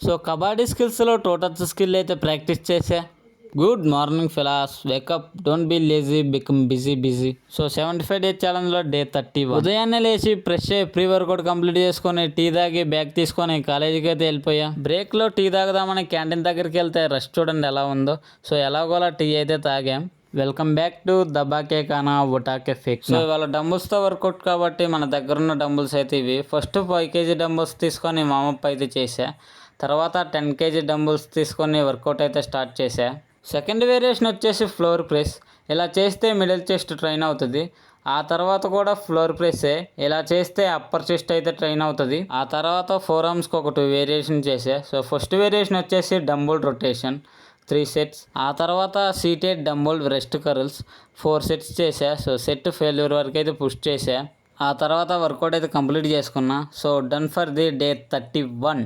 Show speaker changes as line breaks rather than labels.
So kabaddi స్కిల్స్లో totals skill అయితే practice చేసా. Good morning fellas, wake up, don't be lazy, become busy. So 75 days ఛాలెంజ్లో day 31. ఉదయాన్నే లేచి ఫ్రెష్ అయ్యి ప్రీ వర్కౌట్ కంప్లీట్ చేసుకొని టీ తాగి బ్యాగ్ తీసుకొని కాలేజీకి అయితే వెళ్ళిపోయా. బ్రేక్లో టీ తాగదామని క్యాంటీన్ దగ్గరికి వెళ్తే రష్ చూడండి ఎలా ఉందో. సో ఎలాగోలా టీ అయితే తాగాం. వెల్కమ్ బ్యాక్ టు దబాకే కానా ఉటాకే ఫేక్. సో ఇవాళ డంబుల్స్తో వర్కౌట్ కాబట్టి మన దగ్గర ఉన్న డంబుల్స్ అయితే ఇవి. ఫస్ట్ 5 kg డంబుల్స్ తీసుకొని వామప్ అయితే చేసా. తర్వాత 10 kg డంబుల్స్ తీసుకొని వర్కౌట్ అయితే స్టార్ట్ చేసా. సెకండ్ వేరియేషన్ వచ్చేసి ఫ్లోర్ ప్రెస్. ఇలా చేస్తే మిడిల్ చెస్ట్ ట్రైన్ అవుతుంది. ఆ తర్వాత కూడా ఫ్లోర్ ప్రెస్సే. ఇలా చేస్తే అప్పర్ చెస్ట్ అయితే ట్రైన్ అవుతుంది. ఆ తర్వాత 4 ఆర్మ్స్కి ఒక 2 వేరియేషన్ చేసా. సో ఫస్ట్ వేరియేషన్ వచ్చేసి డంబుల్ రొటేషన్ 3 sets. ఆ తర్వాత seated dumbbell rest curls 4 sets చేసా. సో సెట్ ఫెయిల్యూర్ వరకు అయితే పుష్ చేసా. ఆ తర్వాత వర్కౌట్ అయితే కంప్లీట్ చేసుకున్నా. So done for the day 31.